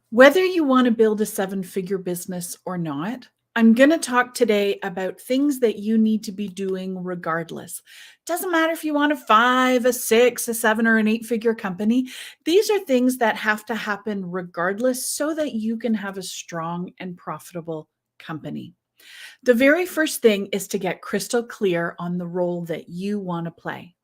Whether you want to build a seven-figure business or not, I'm going to talk today about things that you need to be doing regardless. Doesn't matter if you want a five, a six, a seven, or an eight-figure company. These are things that have to happen regardless so that you can have a strong and profitable company. The very first thing is to get crystal clear on the role that you want to play.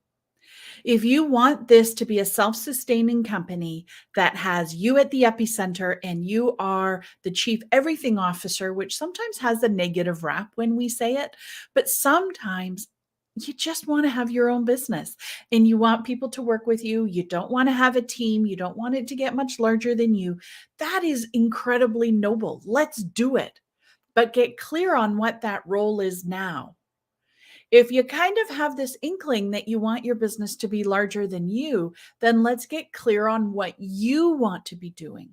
If you want this to be a self-sustaining company that has you at the epicenter and you are the chief everything officer, which sometimes has a negative rap when we say it, but sometimes you just want to have your own business and you want people to work with you. You don't want to have a team. You don't want it to get much larger than you. That is incredibly noble. Let's do it. But get clear on what that role is now. If you kind of have this inkling that you want your business to be larger than you, then let's get clear on what you want to be doing.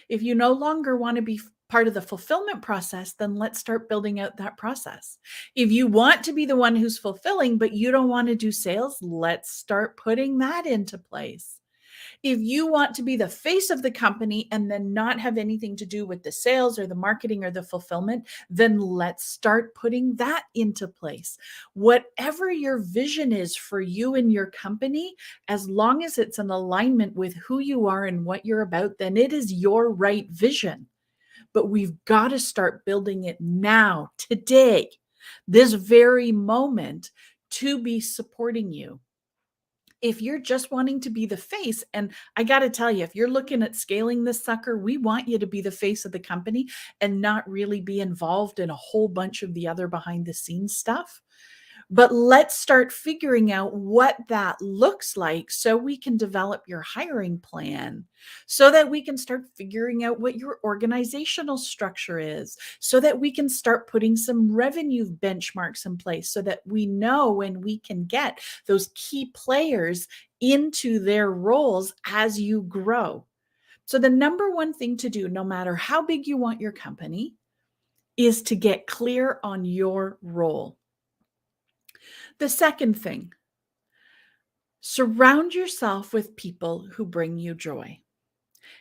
If you no longer want to be part of the fulfillment process, then let's start building out that process. If you want to be the one who's fulfilling, but you don't want to do sales, let's start putting that into place. If you want to be the face of the company and then not have anything to do with the sales or the marketing or the fulfillment, then let's start putting that into place. Whatever your vision is for you and your company, as long as it's in alignment with who you are and what you're about, then it is your right vision. But we've got to start building it now, today, this very moment, to be supporting you. If you're just wanting to be the face, and I got to tell you, if you're looking at scaling this sucker, we want you to be the face of the company and not really be involved in a whole bunch of the other behind the scenes stuff. But let's start figuring out what that looks like so we can develop your hiring plan, so that we can start figuring out what your organizational structure is, so that we can start putting some revenue benchmarks in place so that we know when we can get those key players into their roles as you grow. So the number one thing to do, no matter how big you want your company, is to get clear on your role. The second thing, surround yourself with people who bring you joy.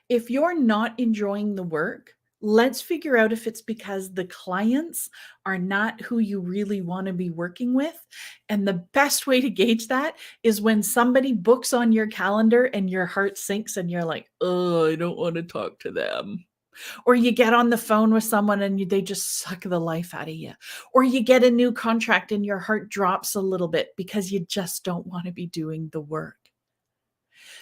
If you're not enjoying the work, let's figure out if it's because the clients are not who you really want to be working with. And the best way to gauge that is when somebody books on your calendar and your heart sinks and you're like, oh, I don't want to talk to them. Or you get on the phone with someone and they just suck the life out of you. Or you get a new contract and your heart drops a little bit because you just don't want to be doing the work.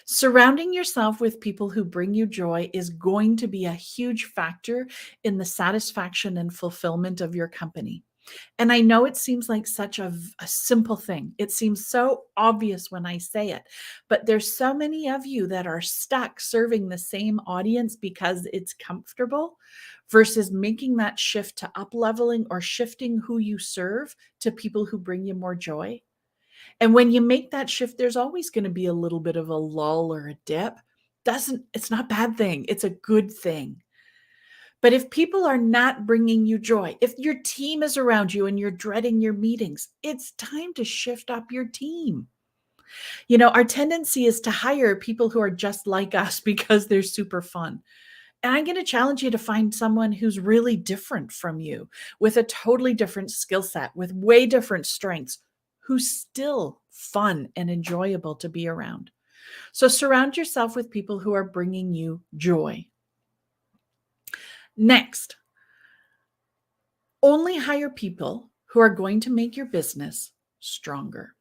Surrounding yourself with people who bring you joy is going to be a huge factor in the satisfaction and fulfillment of your company. And I know it seems like such a simple thing. It seems so obvious when I say it, but there's so many of you that are stuck serving the same audience because it's comfortable versus making that shift to up leveling or shifting who you serve to people who bring you more joy. And when you make that shift, there's always going to be a little bit of a lull or a dip. It's not a bad thing. It's a good thing. But if people are not bringing you joy, if your team is around you and you're dreading your meetings, it's time to shift up your team. You know, our tendency is to hire people who are just like us because they're super fun. And I'm going to challenge you to find someone who's really different from you, with a totally different skill set, with way different strengths, who's still fun and enjoyable to be around. So surround yourself with people who are bringing you joy. Next, only hire people who are going to make your business stronger.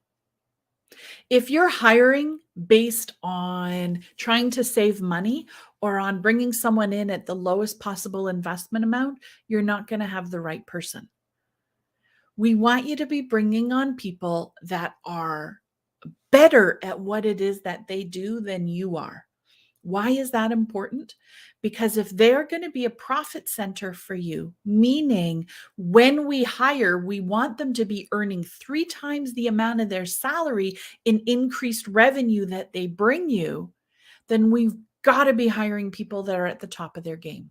If you're hiring based on trying to save money or on bringing someone in at the lowest possible investment amount, you're not going to have the right person. We want you to be bringing on people that are better at what it is that they do than you are. Why is that important? Because if they're going to be a profit center for you, meaning when we hire, we want them to be earning 3 times the amount of their salary in increased revenue that they bring you, then we've got to be hiring people that are at the top of their game.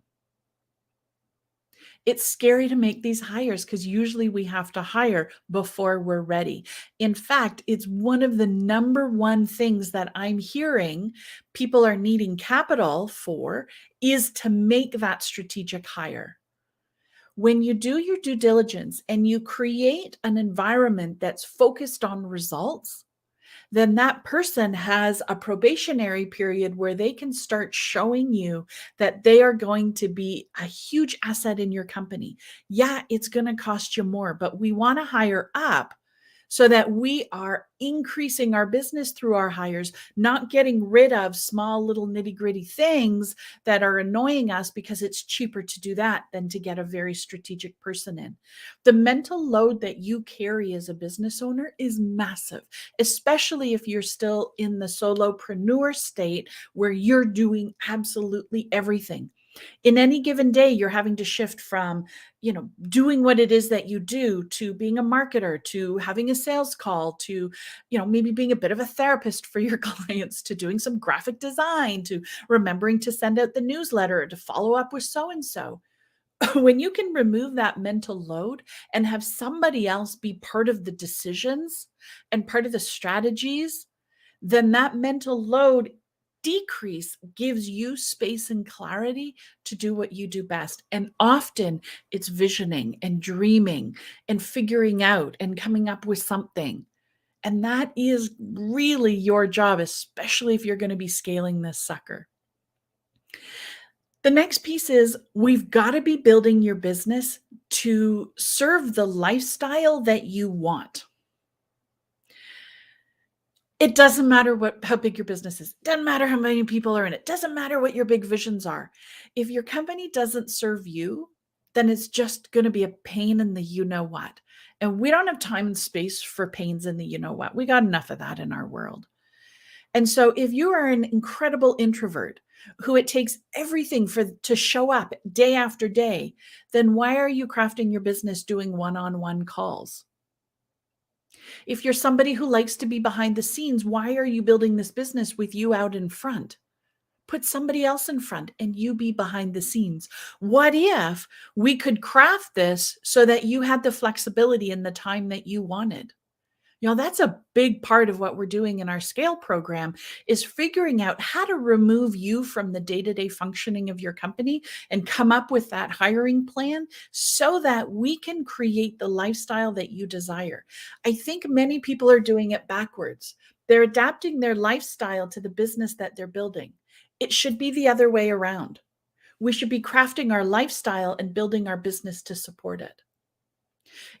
It's scary to make these hires because usually we have to hire before we're ready. In fact, it's one of the number one things that I'm hearing people are needing capital for is to make that strategic hire. When you do your due diligence and you create an environment that's focused on results, then that person has a probationary period where they can start showing you that they are going to be a huge asset in your company. Yeah, it's going to cost you more, but we want to hire up so that we are increasing our business through our hires, not getting rid of small little nitty gritty things that are annoying us because it's cheaper to do that than to get a very strategic person in. The mental load that you carry as a business owner is massive, especially if you're still in the solopreneur state where you're doing absolutely everything. In any given day, you're having to shift from, doing what it is that you do to being a marketer, to having a sales call, to, maybe being a bit of a therapist for your clients, to doing some graphic design, to remembering to send out the newsletter, to follow up with so and so. When you can remove that mental load and have somebody else be part of the decisions and part of the strategies, then that mental load decrease gives you space and clarity to do what you do best. And often it's visioning and dreaming and figuring out and coming up with something. And that is really your job, especially if you're going to be scaling this sucker. The next piece is we've got to be building your business to serve the lifestyle that you want. It doesn't matter how big your business is. It doesn't matter how many people are in it. It doesn't matter what your big visions are. If your company doesn't serve you, then it's just going to be a pain in the you know what. And we don't have time and space for pains in the you know what. We got enough of that in our world. And so if you are an incredible introvert who it takes everything to show up day after day, then why are you crafting your business doing one-on-one calls? If you're somebody who likes to be behind the scenes, why are you building this business with you out in front? Put somebody else in front and you be behind the scenes. What if we could craft this so that you had the flexibility in the time that you wanted? That's a big part of what we're doing in our scale program is figuring out how to remove you from the day-to-day functioning of your company and come up with that hiring plan so that we can create the lifestyle that you desire. I think many people are doing it backwards. They're adapting their lifestyle to the business that they're building. It should be the other way around. We should be crafting our lifestyle and building our business to support it.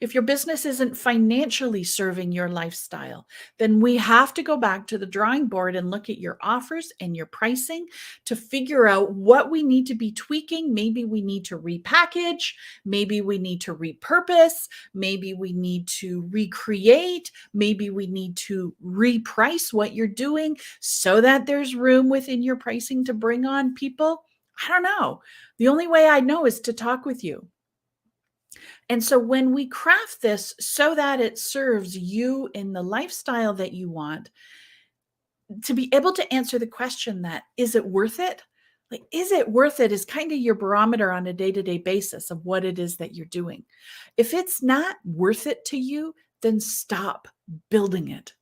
If your business isn't financially serving your lifestyle, then we have to go back to the drawing board and look at your offers and your pricing to figure out what we need to be tweaking. Maybe we need to repackage. Maybe we need to repurpose. Maybe we need to recreate. Maybe we need to reprice what you're doing so that there's room within your pricing to bring on people. I don't know. The only way I know is to talk with you. And so when we craft this so that it serves you in the lifestyle that you want, to be able to answer the question that, is it worth it? Like, is it worth it is kind of your barometer on a day-to-day basis of what it is that you're doing. If it's not worth it to you, then stop building it.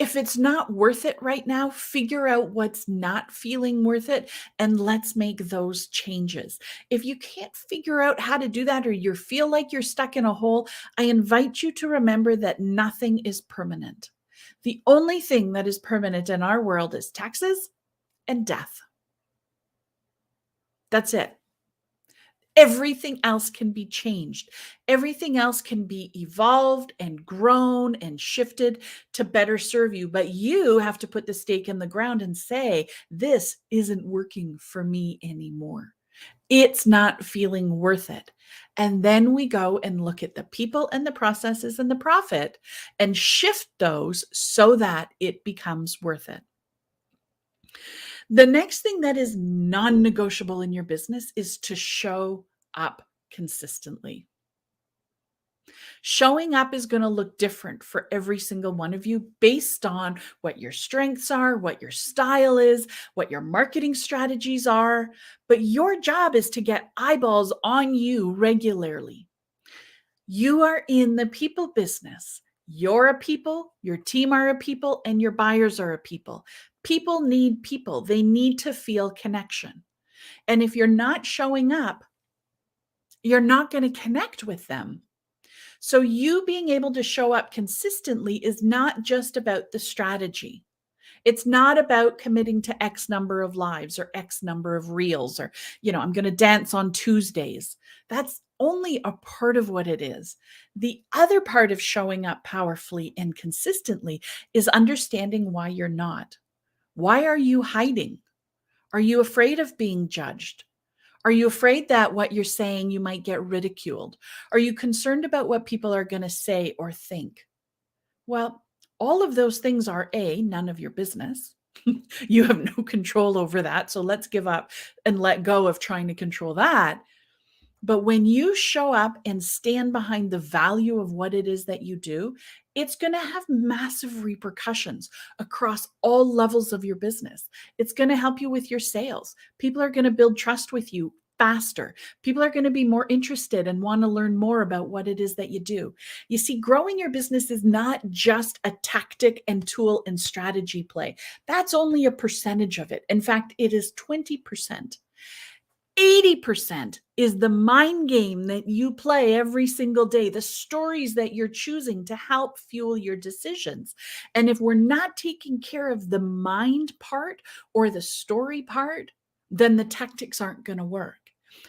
If it's not worth it right now, figure out what's not feeling worth it and let's make those changes. If you can't figure out how to do that or you feel like you're stuck in a hole, I invite you to remember that nothing is permanent. The only thing that is permanent in our world is taxes and death. That's it. Everything else can be changed. Everything else can be evolved and grown and shifted to better serve you. But you have to put the stake in the ground and say, this isn't working for me anymore. It's not feeling worth it. And then we go and look at the people and the processes and the profit and shift those so that it becomes worth it. The next thing that is non-negotiable in your business is to show up consistently. Showing up is going to look different for every single one of you based on what your strengths are, what your style is, what your marketing strategies are. But your job is to get eyeballs on you regularly. You are in the people business. You're a people, your team are a people, and your buyers are a people. People need people. They need to feel connection. And if you're not showing up, you're not going to connect with them. So you being able to show up consistently is not just about the strategy. It's not about committing to X number of lives or X number of reels or, I'm going to dance on Tuesdays. That's only a part of what it is. The other part of showing up powerfully and consistently is understanding why you're not. Why are you hiding? Are you afraid of being judged? Are you afraid that what you're saying you might get ridiculed? Are you concerned about what people are going to say or think? Well, all of those things are none of your business. You have no control over that. So let's give up and let go of trying to control that. But when you show up and stand behind the value of what it is that you do, it's going to have massive repercussions across all levels of your business. It's going to help you with your sales. People are going to build trust with you faster. People are going to be more interested and want to learn more about what it is that you do. You see, growing your business is not just a tactic and tool and strategy play. That's only a percentage of it. In fact, it is 20%. 80% is the mind game that you play every single day, the stories that you're choosing to help fuel your decisions. And if we're not taking care of the mind part or the story part, then the tactics aren't going to work.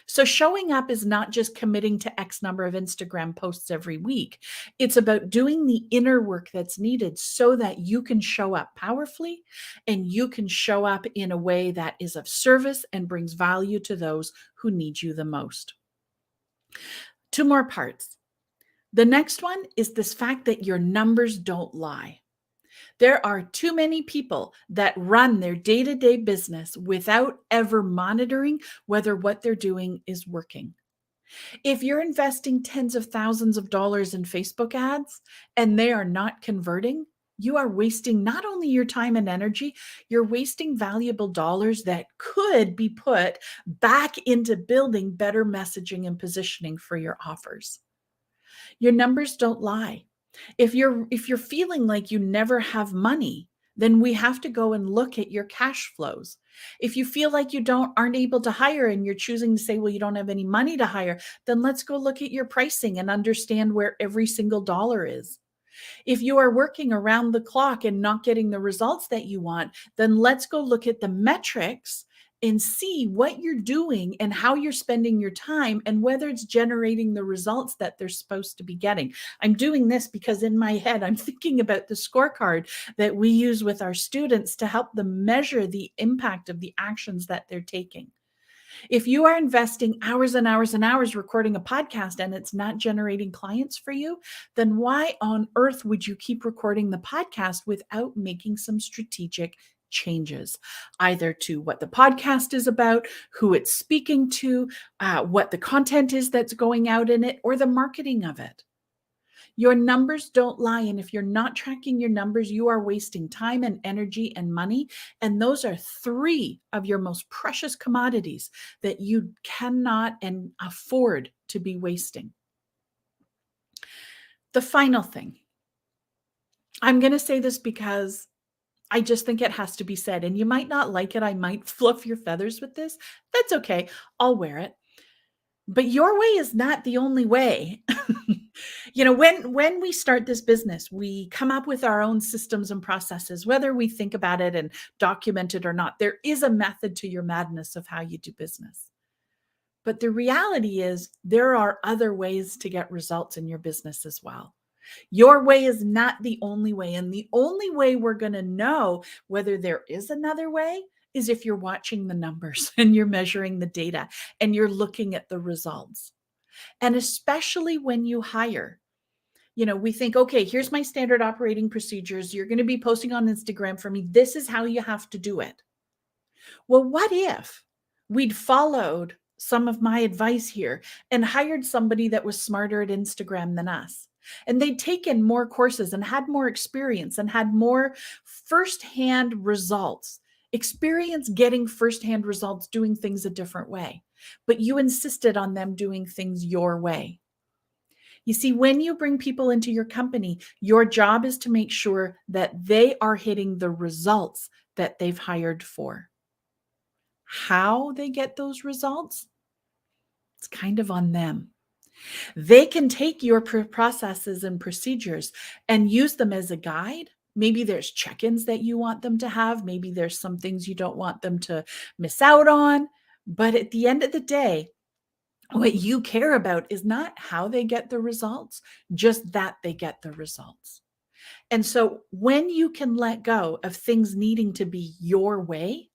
So showing up is not just committing to X number of Instagram posts every week. It's about doing the inner work that's needed so that you can show up powerfully and you can show up in a way that is of service and brings value to those who need you the most. 2 more parts. The next one is this fact that your numbers don't lie. There are too many people that run their day-to-day business without ever monitoring whether what they're doing is working. If you're investing tens of thousands of dollars in Facebook ads and they are not converting, you are wasting not only your time and energy, you're wasting valuable dollars that could be put back into building better messaging and positioning for your offers. Your numbers don't lie. If you're feeling like you never have money, then we have to go and look at your cash flows. If you feel like you aren't able to hire and you're choosing to say, well, you don't have any money to hire, then let's go look at your pricing and understand where every single dollar is. If you are working around the clock and not getting the results that you want, then let's go look at the metrics and see what you're doing and how you're spending your time and whether it's generating the results that they're supposed to be getting. I'm doing this because in my head, I'm thinking about the scorecard that we use with our students to help them measure the impact of the actions that they're taking. If you are investing hours and hours and hours recording a podcast and it's not generating clients for you, then why on earth would you keep recording the podcast without making some strategic changes, either to what the podcast is about, who it's speaking to, what the content is that's going out in it, or the marketing of it? Your numbers don't lie. And if you're not tracking your numbers, you are wasting time and energy and money. And those are 3 of your most precious commodities that you cannot and afford to be wasting. The final thing, I'm going to say this because I just think it has to be said, and you might not like it. I might fluff your feathers with this. That's okay. I'll wear it. But your way is not the only way. When we start this business, we come up with our own systems and processes, whether we think about it and document it or not. There is a method to your madness of how you do business. But the reality is there are other ways to get results in your business as well. Your way is not the only way. And the only way we're going to know whether there is another way is if you're watching the numbers and you're measuring the data and you're looking at the results. And especially when you hire, we think, okay, here's my standard operating procedures. You're going to be posting on Instagram for me. This is how you have to do it. Well, what if we'd followed some of my advice here and hired somebody that was smarter at Instagram than us. And they'd taken more courses and had more experience and had more firsthand results, experience getting firsthand results, doing things a different way. But you insisted on them doing things your way. You see, when you bring people into your company, your job is to make sure that they are hitting the results that they've hired for. How they get those results, it's kind of on them. They can take your processes and procedures and use them as a guide. Maybe there's check-ins that you want them to have. Maybe there's some things you don't want them to miss out on. But at the end of the day, what you care about is not how they get the results, just that they get the results. And so when you can let go of things needing to be your way,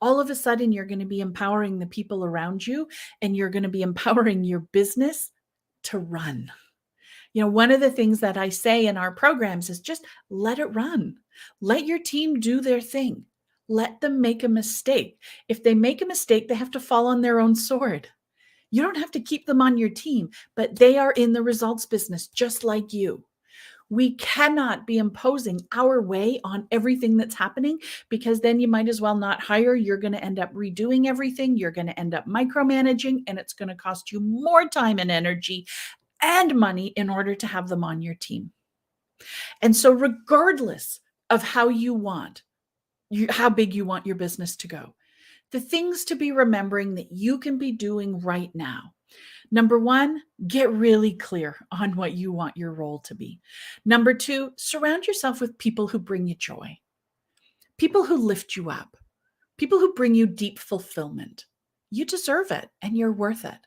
all of a sudden you're going to be empowering the people around you, and you're going to be empowering your business to run. You know, one of the things that I say in our programs is just let it run. Let your team do their thing. Let them make a mistake. If they make a mistake, they have to fall on their own sword. You don't have to keep them on your team, but they are in the results business just like you. We cannot be imposing our way on everything that's happening, because then you might as well not hire. You're going to end up redoing everything. You're going to end up micromanaging, and it's going to cost you more time and energy and money in order to have them on your team. And so regardless of how big you want your business to go, the things to be remembering that you can be doing right now. Number one, get really clear on what you want your role to be. Number two, surround yourself with people who bring you joy, people who lift you up, people who bring you deep fulfillment. You deserve it and you're worth it.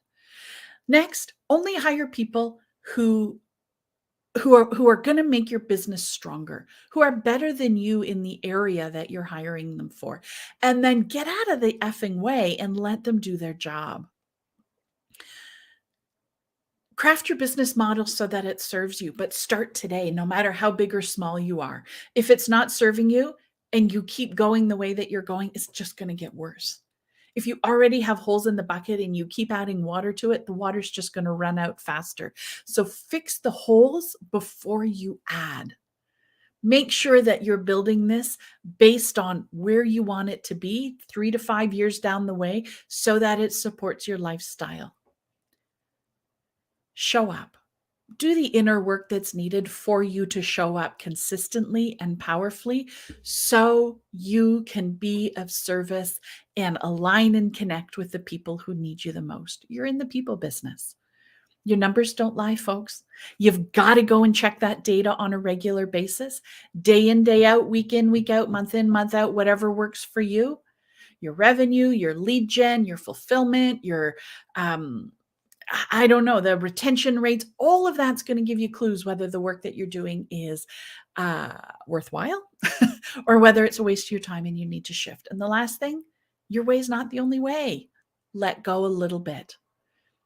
Next, only hire people who are going to make your business stronger, who are better than you in the area that you're hiring them for. And then get out of the effing way and let them do their job. Craft your business model so that it serves you, but start today, no matter how big or small you are. If it's not serving you and you keep going the way that you're going, it's just going to get worse. If you already have holes in the bucket and you keep adding water to it, the water's just going to run out faster. So fix the holes before you add. Make sure that you're building this based on where you want it to be 3 to 5 years down the way, so that it supports your lifestyle. Show up. Do the inner work that's needed for you to show up consistently and powerfully, so you can be of service and align and connect with the people who need you the most. You're in the people business. Your numbers don't lie, folks. You've got to go and check that data on a regular basis, day in, day out, week in, week out, month in, month out, whatever works for you. Your revenue, your lead gen, your fulfillment, your the retention rates, all of that's going to give you clues whether the work that you're doing is worthwhile or whether it's a waste of your time and you need to shift. And the last thing, your way is not the only way. Let go a little bit.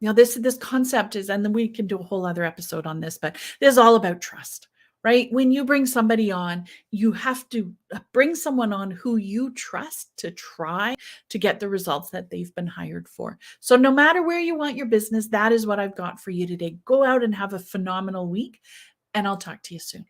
You know, this concept is, and then we can do a whole other episode on this, but this is all about trust, right? When you bring somebody on, you have to bring someone on who you trust to try to get the results that they've been hired for. So no matter where you want your business, that is what I've got for you today. Go out and have a phenomenal week, and I'll talk to you soon.